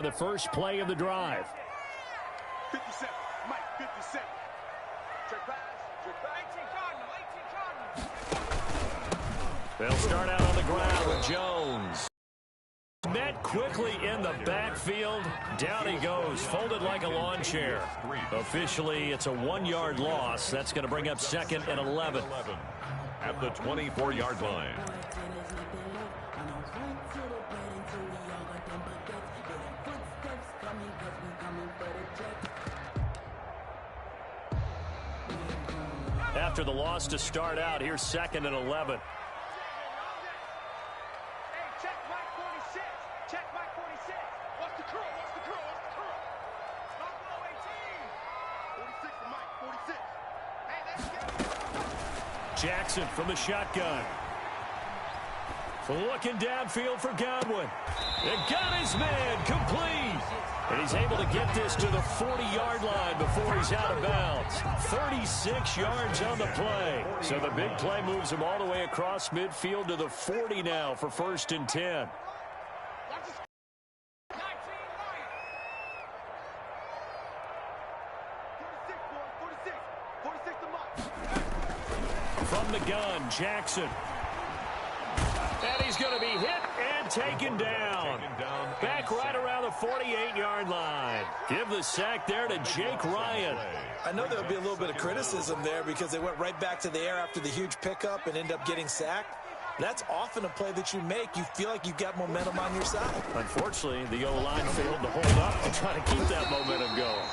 The first play of the drive. 57, Mike, 57. Check pass, check back. 18 Cardinal. They'll start out on the ground with Jones. Met quickly in the backfield. Down he goes, folded like a lawn chair. Officially, it's a 1-yard loss. That's going to bring up 2nd and 11. At the 24-yard line. After the loss to start out, here's 2nd and 11. Hey, check Mike 46. Check Mike 46. What's the curl? What's the curl? What's the curl? Stop below 18. 46 for Mike, 46. Hey, that's good. Jackson from the shotgun. Looking downfield for Godwin. It got his man complete. And he's able to get this to the 40-yard line before he's out of bounds. 36 yards on the play. So the big play moves him all the way across midfield to the 40 now for 1st and 10. From the gun, Jackson. And he's going to be hit and taken down. Back right around the 48-yard line. Give the sack there to Jake Ryan. I know there'll be a little bit of criticism there because they went right back to the air after the huge pickup and end up getting sacked. That's often a play that you make. You feel like you've got momentum on your side. Unfortunately, the O-line failed to hold up to try to keep that momentum going.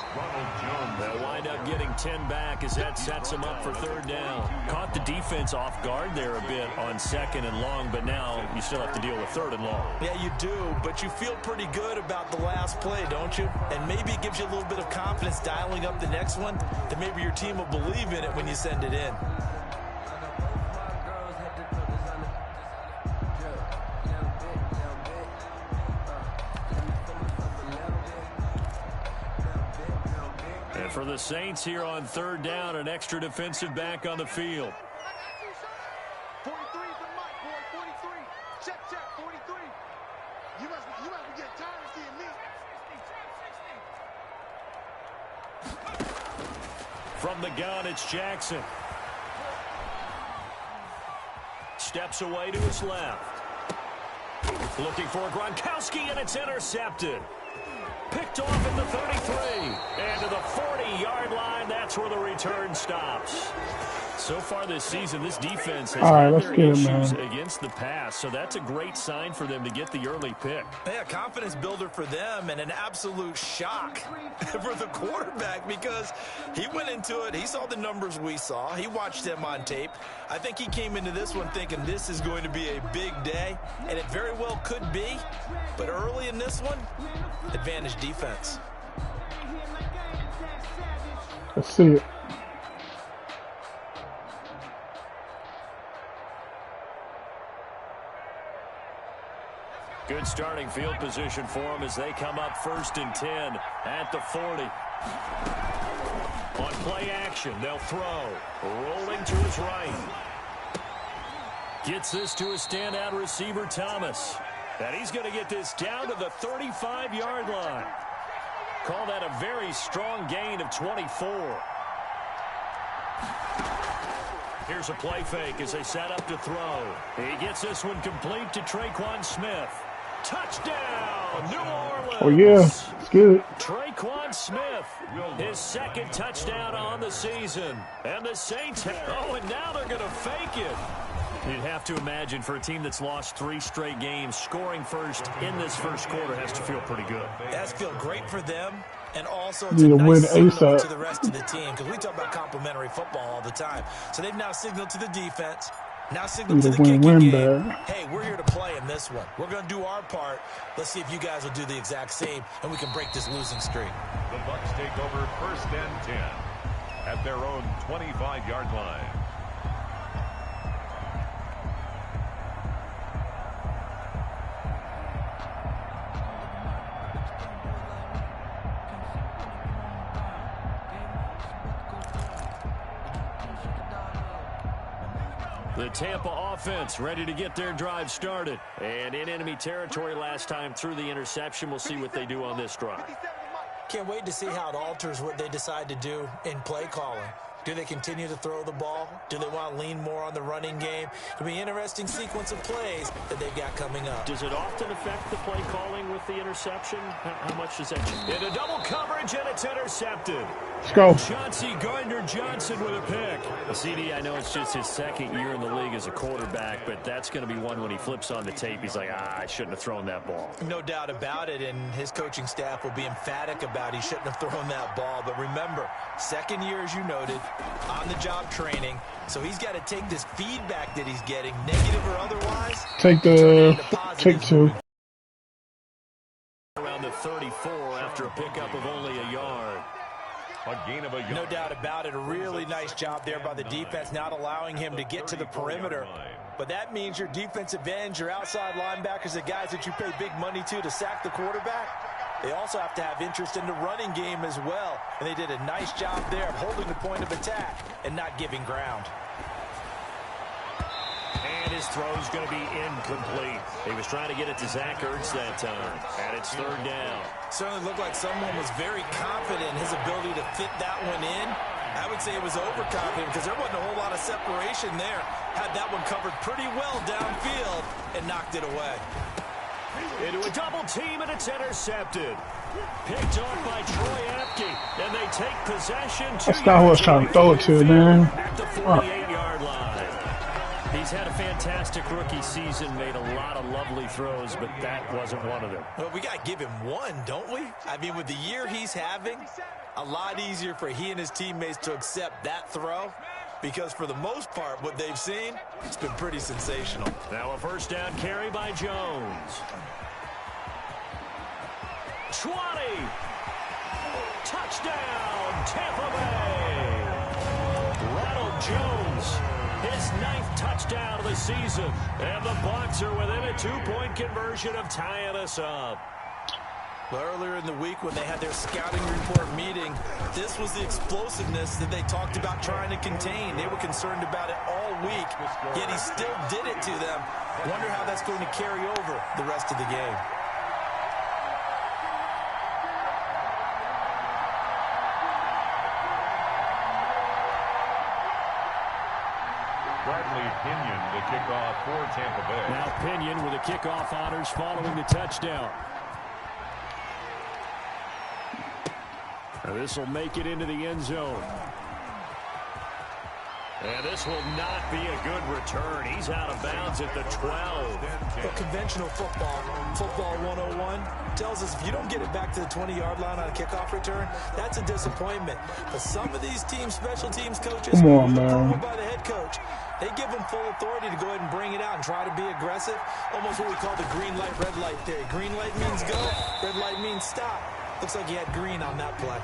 They'll wind up getting 10 back as that sets them up for 3rd down. Caught the defense off guard there a bit on 2nd and long, but now you still have to deal with 3rd and long. Yeah, you do, but you feel pretty good about the last play, don't you? And maybe it gives you a little bit of confidence dialing up the next one that maybe your team will believe in it when you send it in. For the Saints here on 3rd down, an extra defensive back on the field. 43 for Mike, boy, 43. Check, 43. You must be getting tired of seeing me. From the gun, it's Jackson. Steps away to his left. Looking for Gronkowski, and it's intercepted. Picked off at the 33. And to the 40-yard line, that's where the return stops. So far this season, this defense has had their issues against the pass, so that's a great sign for them to get the early pick. Yeah, confidence builder for them and an absolute shock for the quarterback because he went into it. He saw the numbers we saw. He watched them on tape. I think he came into this one thinking this is going to be a big day, and it very well could be. But early in this one, advantage defense. Let's see it. Good starting field position for them as they come up 1st and 10 at the 40. On play action, they'll throw. Rolling to his right. Gets this to a standout receiver, Thomas. And he's going to get this down to the 35-yard line. Call that a very strong gain of 24. Here's a play fake as they set up to throw. He gets this one complete to Traquan Smith. Touchdown, New Orleans. Oh, yeah, it's good. Traquan Smith, his 2nd touchdown on the season. And the Saints, and now they're going to fake it. You'd have to imagine for a team that's lost 3 straight games, scoring first in this first quarter has to feel pretty good. It has to feel great for them, and also it's a nice signal to the rest of the team because we talk about complimentary football all the time. So they've now signaled to the defense, now signaled to the kicking game, hey, we're here to play in this one. We're going to do our part. Let's see if you guys will do the exact same, and we can break this losing streak. The Bucs take over 1st and 10 at their own 25-yard line. The Tampa offense ready to get their drive started. And in enemy territory last time through the interception. We'll see what they do on this drive. Can't wait to see how it alters what they decide to do in play calling. Do they continue to throw the ball? Do they want to lean more on the running game? It'll be an interesting sequence of plays that they've got coming up. Does it often affect the play calling with the interception? How much does that change? Into double coverage, and it's intercepted. Let's go. Chauncey Gardner-Johnson with a pick. CD, I know it's just his second year in the league as a quarterback, but that's going to be one when he flips on the tape. He's like, I shouldn't have thrown that ball. No doubt about it, and his coaching staff will be emphatic about he shouldn't have thrown that ball. But remember, second year, as you noted, on-the-job training, so he's got to take this feedback that he's getting, negative or otherwise. Take two. Around the 34 after a pickup of only a yard. A gain of a yard. No doubt about it. A really nice job there by the defense, not allowing him to get to the perimeter. But that means your defensive ends, your outside linebackers, the guys that you pay big money to sack the quarterback, they also have to have interest in the running game as well. And they did a nice job there of holding the point of attack and not giving ground. And his throw's going to be incomplete. He was trying to get it to Zach Ertz that time. And it's third down. Certainly looked like someone was very confident in his ability to fit that one in. I would say it was overconfident because there wasn't a whole lot of separation there. Had that one covered pretty well downfield and knocked it away. Into a double team, and it's intercepted. Picked off by Troy Apke, and they take possession. That's not who I was trying to throw it to, man. At the 48-yard line. He's had a fantastic rookie season, made a lot of lovely throws, but that wasn't one of them. Well, we got to give him one, don't we? I mean, with the year he's having, a lot easier for he and his teammates to accept that throw. Because for the most part, what they've seen, it's been pretty sensational. Now a first down carry by Jones. 20. Touchdown, Tampa Bay. Ronald Jones, his 9th touchdown of the season. And the Bucs are within a 2-point conversion of tying us up. Well, earlier in the week when they had their scouting report meeting, this was the explosiveness that they talked about trying to contain. They were concerned about it all week, yet he still did it to them. Wonder how that's going to carry over the rest of the game. Bradley Pinion, the kickoff for Tampa Bay. Now Pinion with the kickoff honors following the touchdown. This will make it into the end zone. And this will not be a good return. He's out of bounds at the 12. But conventional football 101, tells us if you don't get it back to the 20-yard line on a kickoff return, that's a disappointment. But some of these teams, special teams coaches, come on, man, by the head coach, they give them full authority to go ahead and bring it out and try to be aggressive. Almost what we call the green light, red light theory. Green light means go, red light means stop. Looks like he had green on that play.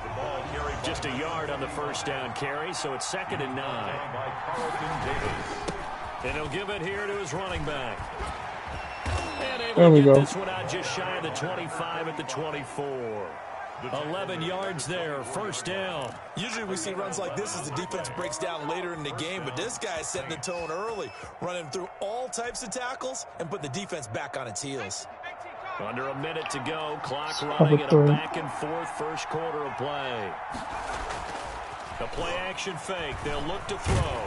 Just a yard on the first down carry, so it's 2nd and 9. And he'll give it here to his running back. And able to get this one out just shy of the 25 at the 24. 11 yards there, first down. Usually we see runs like this as the defense breaks down later in the game, but this guy is setting the tone early, running through all types of tackles and put the defense back on its heels. Under a minute to go, clock running in a back-and-forth first quarter of play. The play-action fake, they'll look to throw.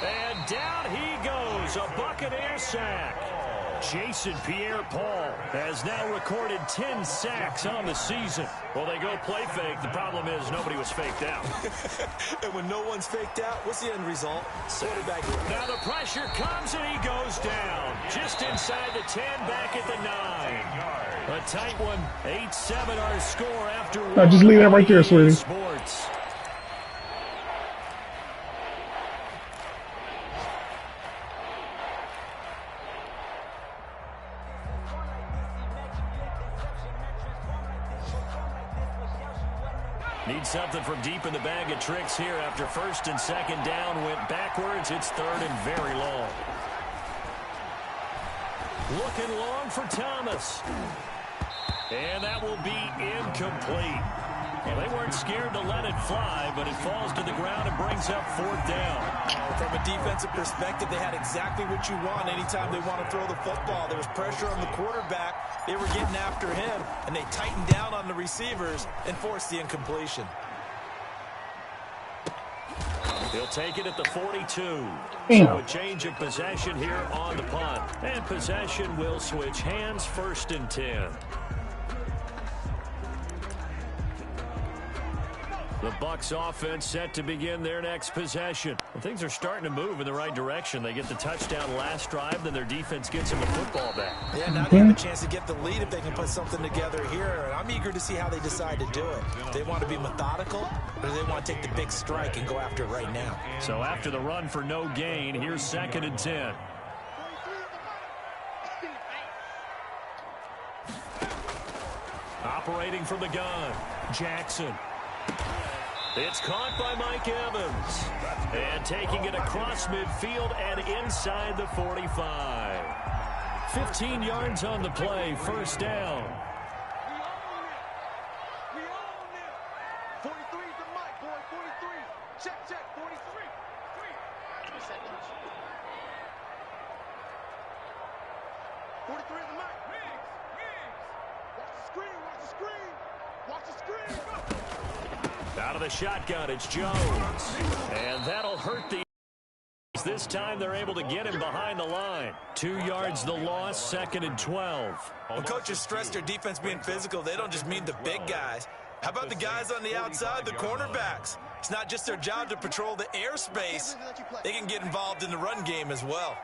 And down he goes, a Buccaneer sack. Jason Pierre-Paul has now recorded 10 sacks on the season. Well, they go play fake. The problem is nobody was faked out. And when no one's faked out, what's the end result? Quarterback. Now the pressure comes and he goes down. Just inside the 10, back at the 9. A tight one. 8-7 our score after one. No, just leave that right there, sweetie. Sports. Need something from deep in the bag of tricks here after first and second down went backwards. It's 3rd and very long. Looking long for Thomas. And that will be incomplete. Well, they weren't scared to let it fly, but it falls to the ground and brings up 4th down. From a defensive perspective, they had exactly what you want anytime they want to throw the football. There was pressure on the quarterback. They were getting after him, and they tightened down on the receivers and forced the incompletion. He'll take it at the 42. Damn. So a change of possession here on the punt. And possession will switch hands, 1st and 10. The Bucs offense set to begin their next possession. Well, things are starting to move in the right direction. They get the touchdown last drive, then their defense gets them the football back. Yeah, now they have a chance to get the lead if they can put something together here. And I'm eager to see how they decide to do it. They want to be methodical, or do they want to take the big strike and go after it right now? So after the run for no gain, here's 2nd and 10. Operating from the gun, Jackson. It's caught by Mike Evans. And taking it across midfield and inside the 45. 15 yards on the play, 1st down. We own it. 43 is the mic, boy. 43. Check, 43. 3 seconds. 43 is the mic. Watch the screen. Watch the screen. Go. Out of the shotgun, it's Jones. And that'll hurt the... This time they're able to get him behind the line. 2 yards the loss, 2nd and 12. When coaches stress their defense being physical, they don't just mean the big guys. How about the guys on the outside, the cornerbacks? It's not just their job to patrol the airspace. They can get involved in the run game as well.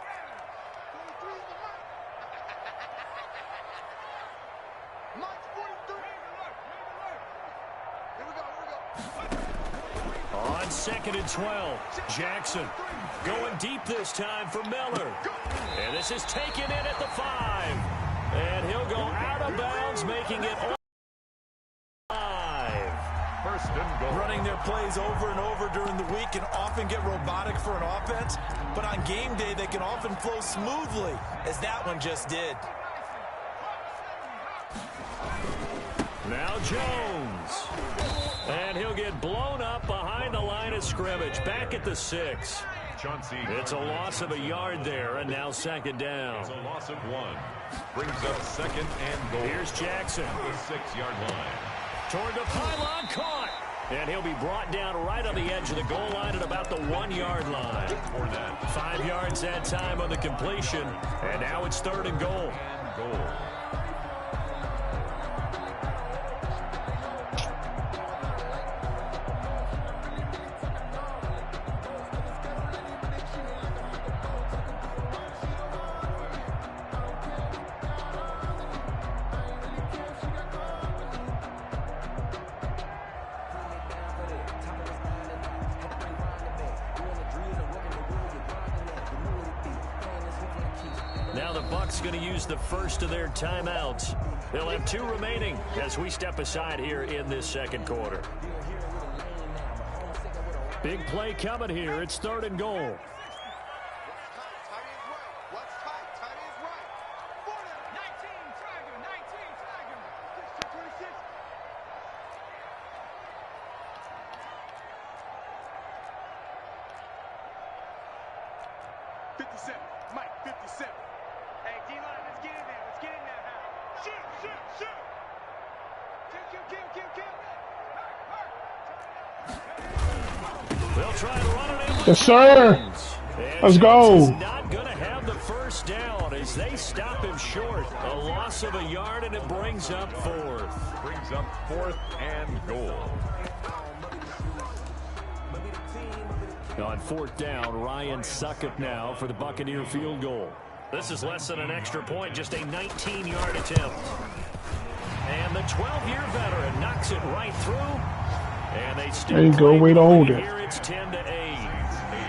On 2nd and 12, Jackson going deep this time for Miller. And this is taken in at the 5. And he'll go out of bounds, making it 5. 1st and goal. Running their plays over and over during the week can often get robotic for an offense, but on game day they can often flow smoothly, as that one just did. Now Jones. And he'll get blown up behind the line of scrimmage. Back at the 6. It's a loss of a yard there, and now 2nd down. It's a loss of 1. Brings up 2nd and goal. Here's Jackson. The 6-yard line. Toward the pylon, caught. And he'll be brought down right on the edge of the goal line at about the 1-yard line. 5 yards that time on the completion. And now it's 3rd and goal. Now the Bucs going to use the first of their timeouts. They'll have 2 remaining as we step aside here in this 2nd quarter. Big play coming here. It's 3rd and goal. Mike, 57. Hey, D-line, let's get in there. Let's get in there now. Shoot. Kill. They'll try to run it in. Yes, sir. Let's go. Not going to have the 1st down as they stop him short. A loss of a yard, and it brings up 4th. Brings up 4th and goal. On 4th down, Ryan Succop now for the Buccaneer field goal. This is less than an extra point, just a 19-yard attempt. And the 12-year veteran knocks it right through. And they still there you go, way to hold it. Here it's 10-8.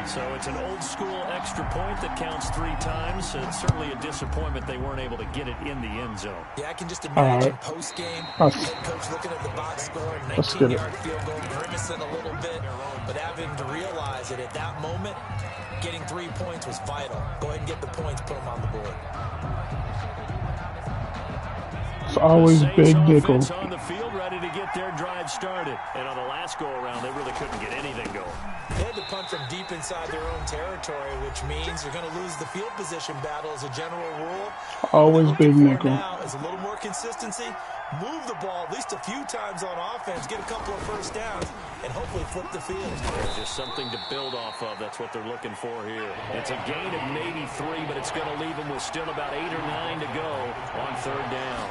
So it's an old-school extra point that counts 3 times. So it's certainly a disappointment they weren't able to get it in the end zone. Yeah, I can just imagine post-game, head coach looking at the box score, 19-yard field goal, grimacing a little bit, but having to realize that at that moment, getting 3 points was vital. Go ahead and get the points, put them on the board. It's always Big Dickel. On the field, ready ready to get their drive started. And on the last go-around, they really couldn't get anything going. They had to punt from deep inside their own territory, which means they're going to lose the field position battle as a general rule. Always big nickel. Now is a little more consistency. Move the ball at least a few times on offense, get a couple of first downs, and hopefully flip the field. There's just something to build off of. That's what they're looking for here. It's a gain of maybe 3, but it's going to leave them with still about 8 or 9 to go on third down.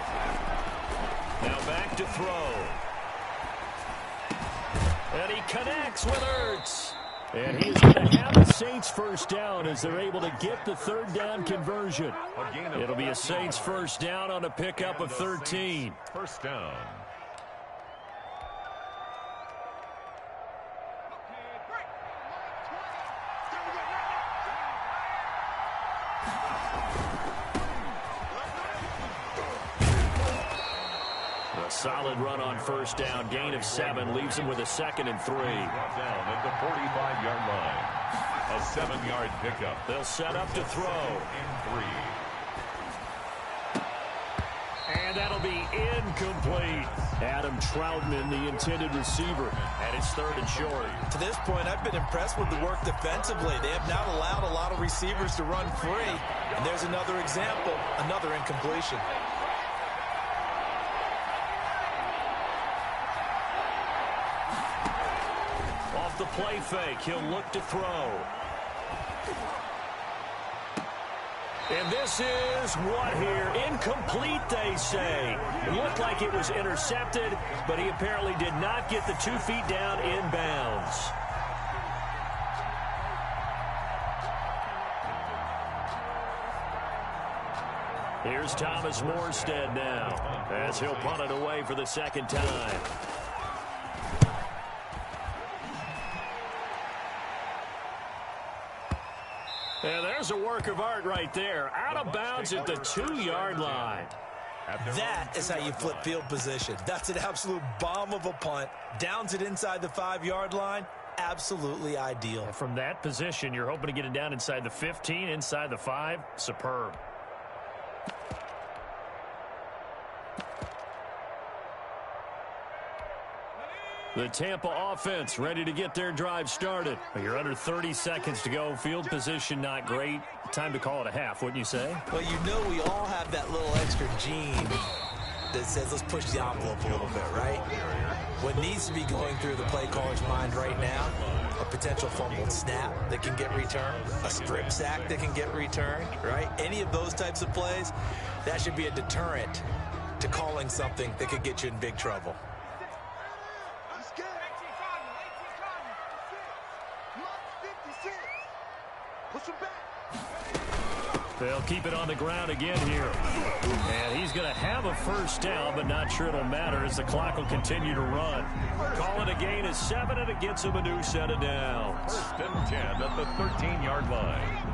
Now back to throw. And he connects with Ertz. And he is going to have the Saints first down as they're able to get the third down conversion. It'll be a Saints first down on a pickup of 13. First down. A solid run on first down. Gain of 7 leaves him with a 2nd and 3. Down at the 45-yard line. A 7-yard pickup. They'll set up to throw. And 3. And that'll be incomplete. Adam Troutman, the intended receiver, and it's 3rd and short. To this point, I've been impressed with the work defensively. They have not allowed a lot of receivers to run free. And there's another example, another incompletion. Off the play fake, he'll look to throw. And this is what here? Incomplete, they say. It looked like it was intercepted, but he apparently did not get the 2 feet down in bounds. Here's Thomas Morstead now, as he'll punt it away for the 2nd time. And there's a work of art right there. Out of bounds at the 2-yard line. That is how you flip field position. That's an absolute bomb of a punt. Downs it inside the 5-yard line. Absolutely ideal. And from that position, you're hoping to get it down inside the 15, inside the 5. Superb. The Tampa offense ready to get their drive started. You're under 30 seconds to go. Field position not great. Time to call it a half, wouldn't you say? Well, you know we all have that little extra gene that says let's push the envelope a little bit, right? What needs to be going through the play caller's mind right now, a potential fumbled snap that can get returned, a strip sack that can get returned, right? Any of those types of plays, that should be a deterrent to calling something that could get you in big trouble. They'll keep it on the ground again here. And he's going to have a first down, but not sure it'll matter as the clock will continue to run. Call it a gain of 7, and it gets him a new set of downs. 1st and 10 at the 13-yard line.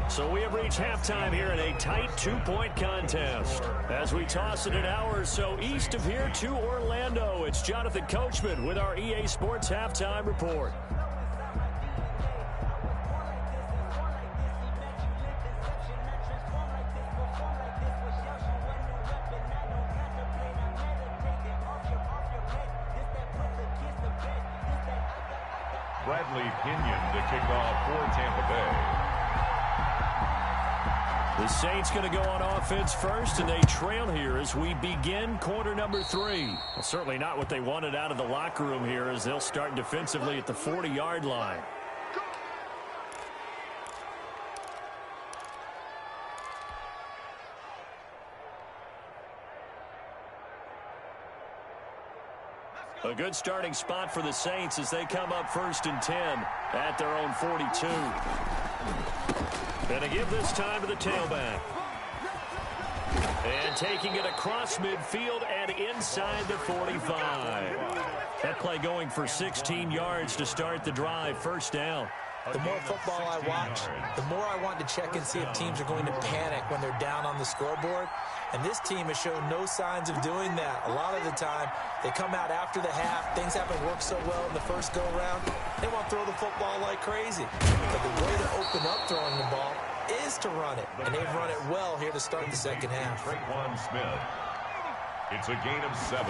So we have reached halftime here in a tight 2-point contest. As we toss it an hour or so east of here to Orlando, it's Jonathan Coachman with our EA Sports Halftime Report. Bradley Pinion to kick off for Tampa Bay. The Saints going to go on offense first, and they trail here as we begin quarter number 3. Well, certainly not what they wanted out of the locker room here as they'll start defensively at the 40-yard line. A good starting spot for the Saints as they come up 1st and 10 at their own 42. And to give this time to the tailback. And taking it across midfield and inside the 45. That play going for 16 yards to start the drive. First down. The more football I watch, the more I want to check and see if teams are going to panic when they're down on the scoreboard. And this team has shown no signs of doing that. A lot of the time, they come out after the half. Things haven't worked so well in the first go-around. They want to throw the football like crazy. But the way to open up throwing the ball is to run it. And they've run it well here to start the second half. Traquan Smith. It's a gain of 7.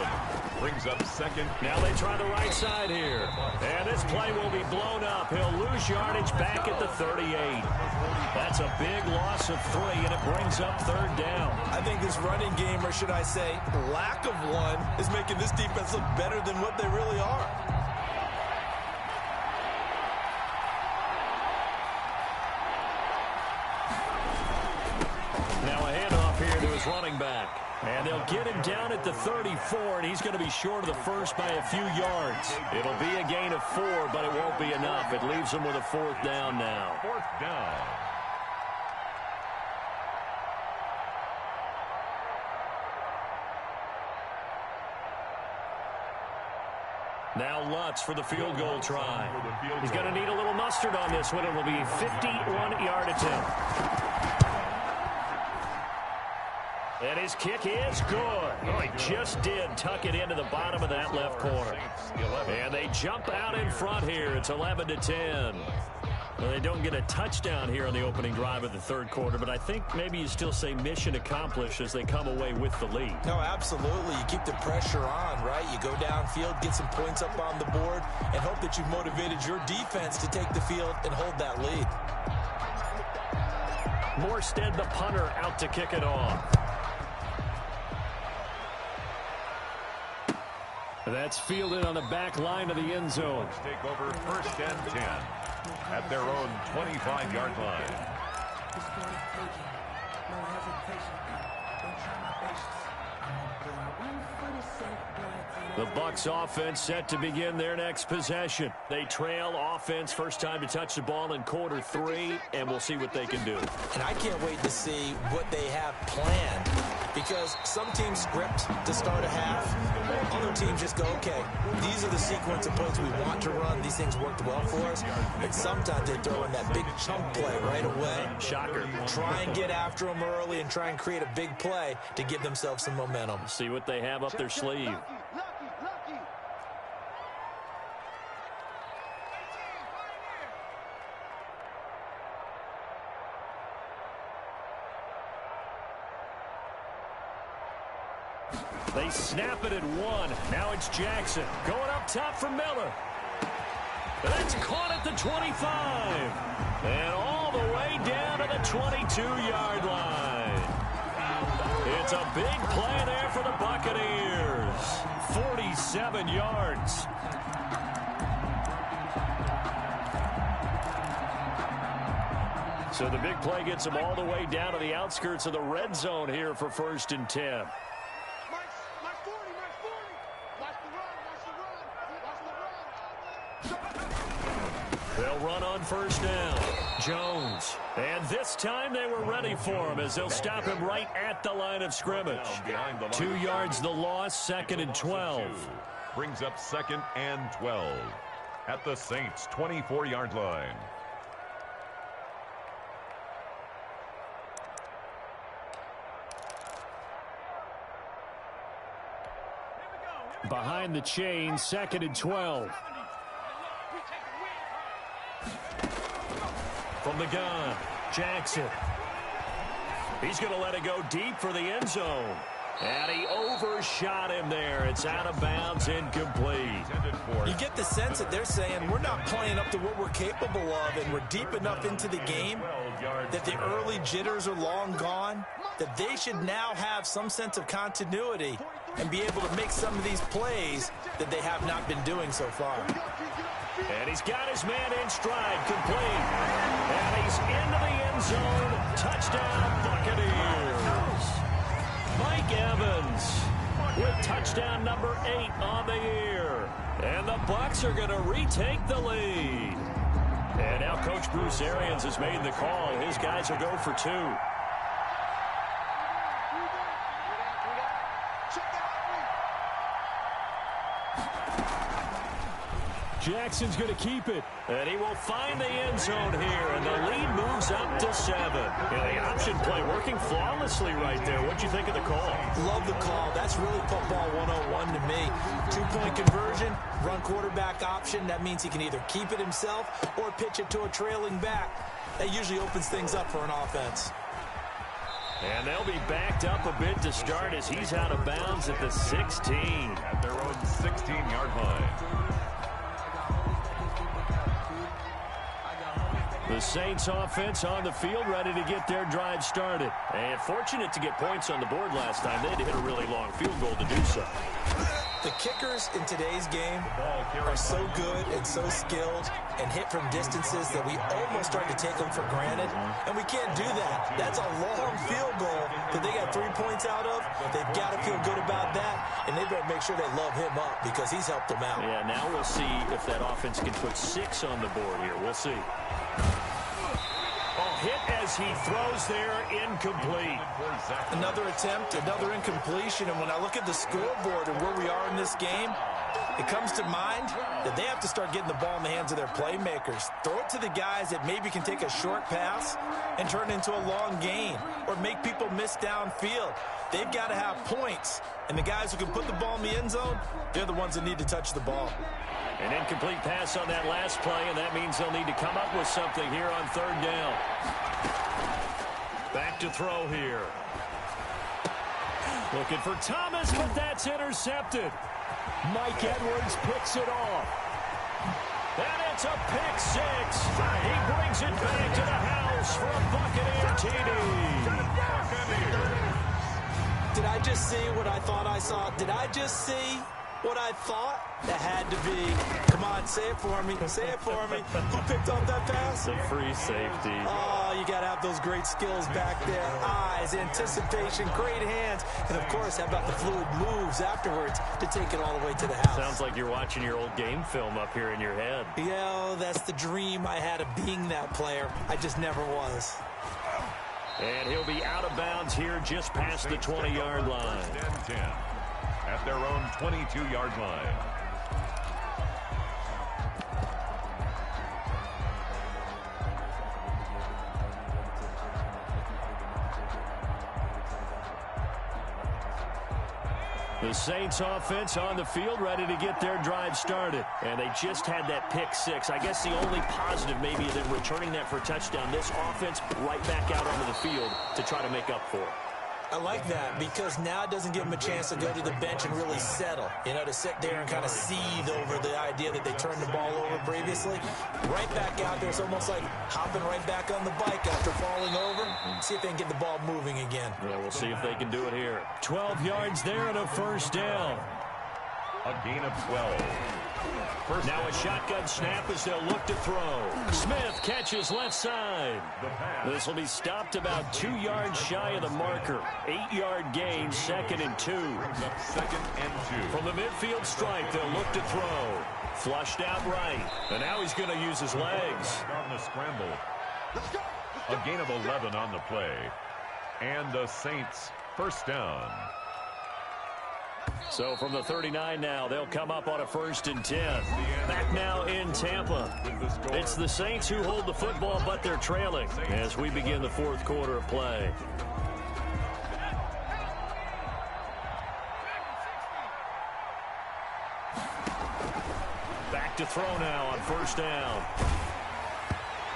Brings up second. Now they try the right side here. And this play will be blown up. He'll lose yardage back at the 38. That's a big loss of 3, and it brings up 3rd down. I think this running game, or should I say lack of one, is making this defense look better than what they really are. Now a handoff here to his running back. And they'll get him down at the 34, and he's going to be short of the first by a few yards. It'll be a gain of 4, but it won't be enough. It leaves him with a 4th down now. 4th down. Now Lutz for the field goal try. He's going to need a little mustard on this one. It will be a 51-yard attempt. And his kick is good. Oh, he just did tuck it into the bottom of that left corner. And they jump out in front here. It's 11-10. Well, they don't get a touchdown here on the opening drive of the 3rd quarter, but I think maybe you still say mission accomplished as they come away with the lead. No, absolutely. You keep the pressure on, right? You go downfield, get some points up on the board, and hope that you've motivated your defense to take the field and hold that lead. Morstead, the punter, out to kick it off. That's fielded on the back line of the end zone. Take over 1st and 10 at their own 25-yard line. The Bucs offense set to begin their next possession. They trail offense, first time to touch the ball in quarter 3, and we'll see what they can do. And I can't wait to see what they have planned, because some teams script to start a half. Other teams just go, okay, these are the sequence of plays we want to run. These things worked well for us. But sometimes they throw in that big chunk play right away. Shocker. Try and get after them early and try and create a big play to give themselves some momentum. See what they have up their sleeve. They snap it at 1. Now it's Jackson going up top for Miller. That's caught at the 25. And all the way down to the 22-yard line. It's a big play there for the Buccaneers. 47 yards. So the big play gets them all the way down to the outskirts of the red zone here for 1st and 10. They'll run on 1st down. Jones. And this time they were ready for him as they'll stop him right at the line of scrimmage. 2 yards the loss, 2nd and 12. Brings up 2nd and 12 at the Saints' 24-yard line. Behind the chain, 2nd and 12. From the gun, Jackson. He's going to let it go deep for the end zone. And he overshot him there. It's out of bounds, incomplete. You get the sense that they're saying we're not playing up to what we're capable of, and we're deep enough into the game that the early jitters are long gone, that they should now have some sense of continuity and be able to make some of these plays that they have not been doing so far. And he's got his man in stride, complete. And he's into the end zone. Touchdown, Buccaneers. Mike Evans with touchdown number 8 on the year. And the Bucs are going to retake the lead. And now Coach Bruce Arians has made the call. His guys will go for 2. Jackson's going to keep it. And he will find the end zone here. And the lead moves up to 7. And the option play working flawlessly right there. What'd you think of the call? Love the call. That's really football 101 to me. 2-point conversion, run quarterback option. That means he can either keep it himself or pitch it to a trailing back. That usually opens things up for an offense. And they'll be backed up a bit to start as he's out of bounds at the 16. At their own 16-yard line. The Saints offense on the field, ready to get their drive started. And fortunate to get points on the board last time. They had to hit a really long field goal to do so. The kickers in today's game are so good and so skilled and hit from distances that we almost start to take them for granted. And we can't do that. That's a long field goal that they got 3 points out of. They've got to feel good about that, and they better make sure they love him up because he's helped them out. Yeah, now we'll see if that offense can put 6 on the board here. We'll see. Hit as he throws there, incomplete. Another attempt, another incompletion, and when I look at the scoreboard and where we are in this game, it comes to mind that they have to start getting the ball in the hands of their playmakers. Throw it to the guys that maybe can take a short pass and turn it into a long gain or make people miss downfield. They've got to have points, and the guys who can put the ball in the end zone, they're the ones that need to touch the ball. An incomplete pass on that last play, and that means they'll need to come up with something here on 3rd down. Back to throw here. Looking for Thomas, but that's intercepted. Mike Edwards picks it off. And it's a pick 6. He brings it back to the house for a Buccaneer TD. Did I just see what I thought I saw? Did I just see what I thought? That had to be. Come on, say it for me. Say it for me. Who picked up that pass? The free safety. Oh, you got to have those great skills back there. Eyes, anticipation, great hands. And, of course, how about the fluid moves afterwards to take it all the way to the house? Sounds like you're watching your old game film up here in your head. Yeah, that's the dream I had of being that player. I just never was. And he'll be out of bounds here just past the 20-yard line. 10 at their own 22-yard line. The Saints offense on the field, ready to get their drive started. And they just had that pick 6. I guess the only positive maybe is that returning that for a touchdown. This offense right back out onto the field to try to make up for it. I like that because now it doesn't give them a chance to go to the bench and really settle. You know, to sit there and kind of seethe over the idea that they turned the ball over previously. Right back out there, it's almost like hopping right back on the bike after falling over. See if they can get the ball moving again. Yeah, we'll see if they can do it here. 12 yards there and a 1st down. A gain of 12. Now a shotgun snap as they'll look to throw. Smith catches left side. This will be stopped about 2 yards shy of the marker. 8-yard gain, 2nd and 2. 2nd and 2. From the midfield stripe, they'll look to throw. Flushed out right. And now he's going to use his legs. On the scramble. A gain of 11 on the play. And the Saints 1st down. So from the 39 now, they'll come up on a 1st and 10. Back now in Tampa. It's the Saints who hold the football, but they're trailing as we begin the 4th quarter of play. Back to throw now on 1st down.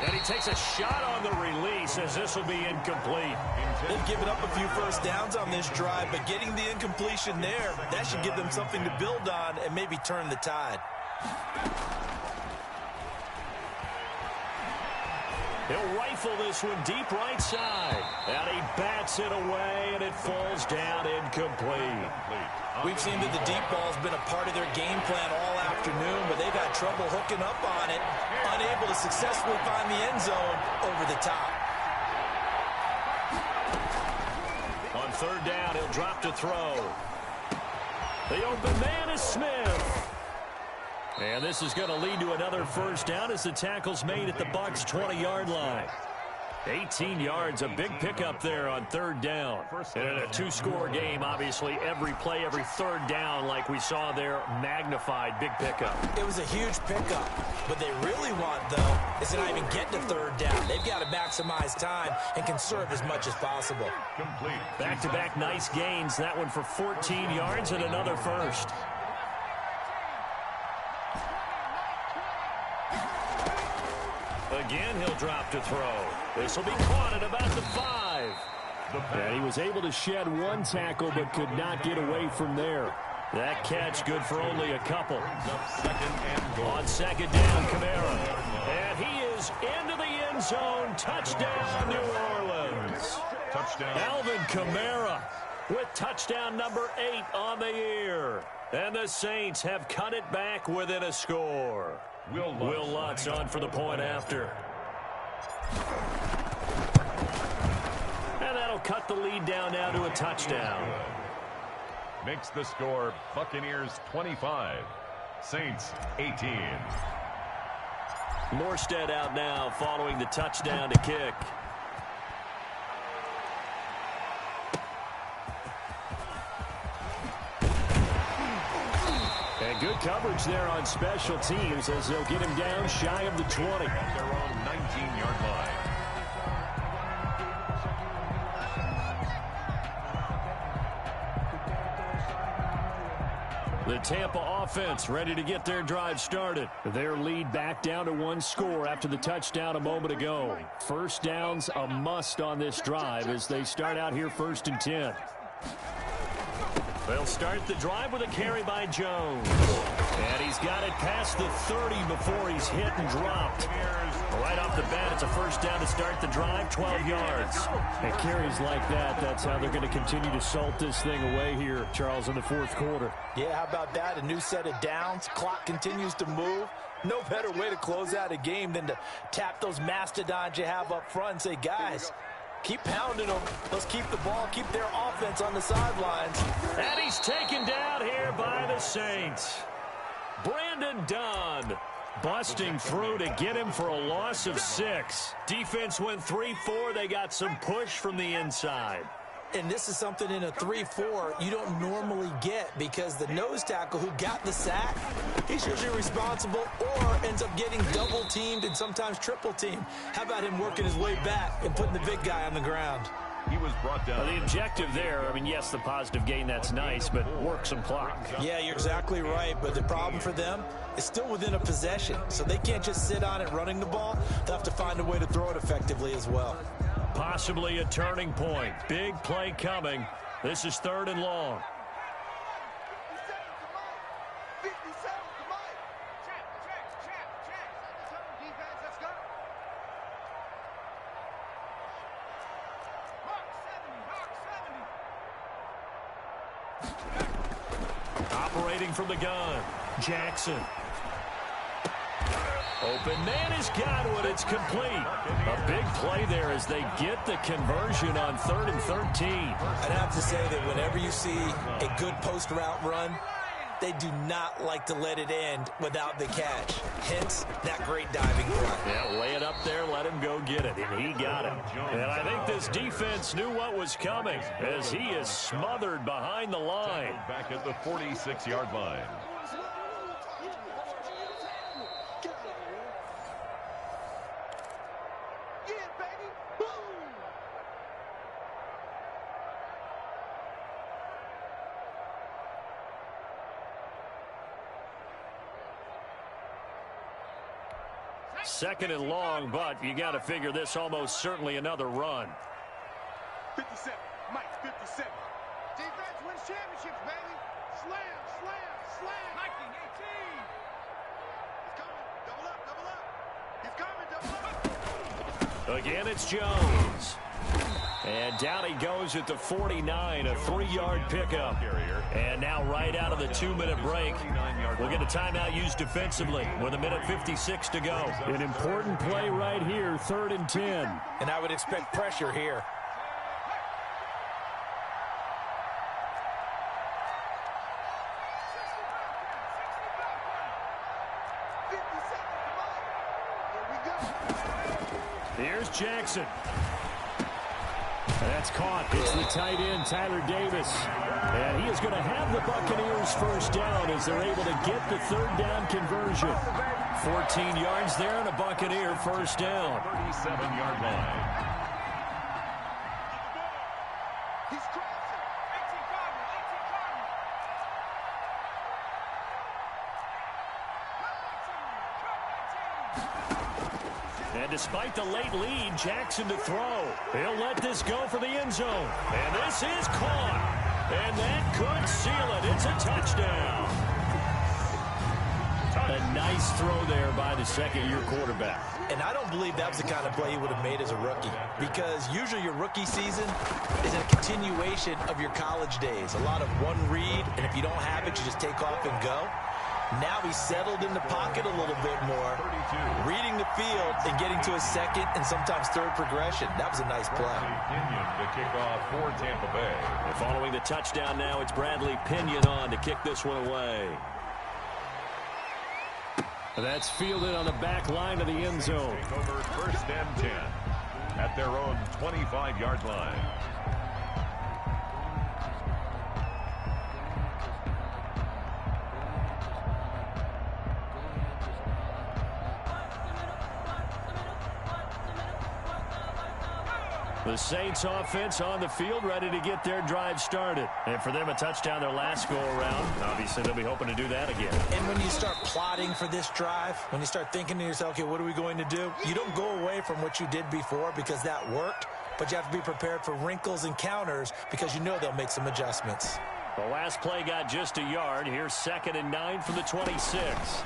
And he takes a shot on the release as this will be incomplete. They've given up a few 1st downs on this drive, but getting the incompletion there, that should give them something to build on and maybe turn the tide. He'll rifle this one deep right side. And he bats it away, and it falls down incomplete. We've seen that the deep ball's been a part of their game plan all afternoon, but they've had trouble hooking up on it, unable to successfully find the end zone over the top. On 3rd down, he'll drop to throw. The open man is Smith. And this is going to lead to another 1st down as the tackle's made at the Bucs' 20-yard line. 18 yards, a big pickup there on 3rd down. And in a 2-score game, obviously, every play, every 3rd down, like we saw there, magnified, big pickup. It was a huge pickup. What they really want, though, is to not even get to 3rd down. They've got to maximize time and conserve as much as possible. Complete. Back-to-back nice gains. That one for 14 yards and another 1st. Again, he'll drop to throw. This will be caught at about the 5. And he was able to shed one tackle but could not get away from there. That catch good for only a couple. On second down, Kamara. And he is into the end zone. Touchdown, New Orleans. Touchdown. Alvin Kamara with touchdown number 8 on the year. And the Saints have cut it back within a score. Will Lutz on for the point after. And that'll cut the lead down now to a touchdown. Makes the score Buccaneers 25, Saints 18. Morstead out now following the touchdown to kick. And good coverage there on special teams as they'll get him down shy of the 20. Their own 19-yard line. The Tampa offense ready to get their drive started. Their lead back down to 1 score after the touchdown a moment ago. First down's a must on this drive as they start out here 1st and 10. They'll start the drive with a carry by Jones. And he's got it past the 30 before he's hit and dropped. Right off the bat, it's a first down to start the drive, 12 yards. And carries like that, that's how they're going to continue to salt this thing away here, Charles, in the 4th quarter. Yeah, how about that? A new set of downs. Clock continues to move. No better way to close out a game than to tap those mastodons you have up front and say, guys, keep pounding them. Let's keep the ball, keep their offense on the sidelines. And he's taken down here by the Saints. Brandon Dunn busting through to get him for a loss of 6. Defense went 3-4. They got some push from the inside. And this is something in a 3-4 you don't normally get because the nose tackle who got the sack, he's usually responsible or ends up getting double teamed and sometimes triple teamed. How about him working his way back and putting the big guy on the ground? He was brought down. The objective there, I mean, yes, the positive gain, that's nice, but work some clock. Yeah, you're exactly right, but the problem for them is still within a possession, so they can't just sit on it running the ball. They'll have to find a way to throw it effectively as well. Possibly a turning point. Big play coming. This is 3rd and long. 57 to Mike. Check. Defense, let's go. Mark 70. Operating from the gun. Jackson. Open man has got it. It's complete. A big play there as they get the conversion on 3rd and 13. I'd have to say that whenever you see a good post route run, they do not like to let it end without the catch. Hence, that great diving play. Yeah, lay it up there, let him go get it, and he got it. And I think this defense knew what was coming as he is smothered behind the line. Back at the 46-yard line. Second and long, but you got to figure this almost certainly another run. 57. Mike, 57. Defense wins championships, baby. Slam. 1918. He's coming. Double up. He's coming. Double up. Again, it's Jones. And down he goes at the 49, a 3-yard pickup. And now right out of the 2-minute break, we'll get a timeout used defensively with 1:56 to go. An important play right here, 3rd and 10. And I would expect pressure here. Here's Jackson. That's caught. It's the tight end, Tyler Davis. And he is going to have the Buccaneers first down as they're able to get the 3rd down conversion. 14 yards there and a Buccaneer first down. 37-yard line. He's crossing. 18 Cardinal. And despite the late lead, Jackson to throw. He'll let this go for the end zone. And this is caught. And that could seal it. It's a touchdown. A nice throw there by the second-year quarterback. And I don't believe that was the kind of play he would have made as a rookie, because usually your rookie season is a continuation of your college days. A lot of one read, and if you don't have it, you just take off and go. Now he's settled in the pocket a little bit more, reading the field and getting to a second and sometimes third progression. That was a nice play. Pinion to kick off for Tampa Bay. And following the touchdown now, it's Bradley Pinion on to kick this one away. That's fielded on the back line of the end zone. Take over first and 10 at their own 25-yard line. The Saints offense on the field, ready to get their drive started. And for them, a touchdown their last go-around. Obviously, they'll be hoping to do that again. And when you start plotting for this drive, when you start thinking to yourself, okay, what are we going to do? You don't go away from what you did before because that worked, but you have to be prepared for wrinkles and counters because you know they'll make some adjustments. The last play got just a yard. Here's 2nd and 9 from the 26.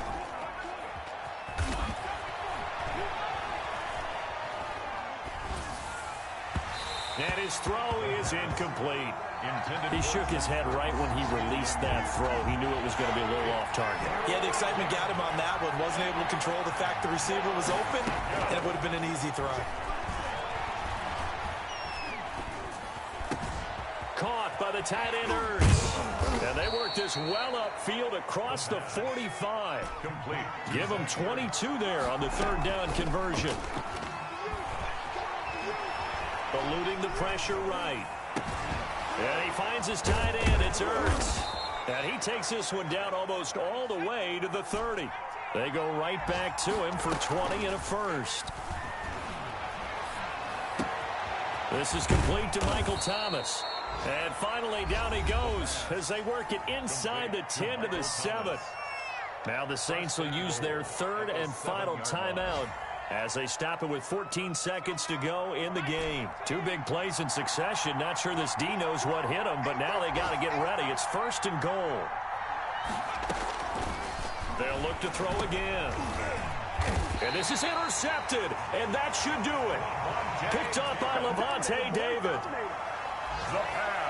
And his throw is incomplete. He shook his head right when he released that throw. He knew it was going to be a little off target. Yeah, the excitement got him on that one. Wasn't able to control the fact the receiver was open, and it would have been an easy throw. Caught by the tight end Ertz. And they work this well upfield across the 45. Complete. Give him 22 there on the third down conversion. Eluding the pressure right. And he finds his tight end. It's Ertz. And he takes this one down almost all the way to the 30. They go right back to him for 20 and a first. This is complete to Michael Thomas. And finally down he goes as they work it inside the 10 to the 7. Now the Saints will use their third and final timeout as they stop it with 14 seconds to go in the game. Two big plays in succession. Not sure this D knows what hit him, but now they got to get ready. It's 1st and goal. They'll look to throw again. And this is intercepted, and that should do it. Picked off by Levante David. The pass.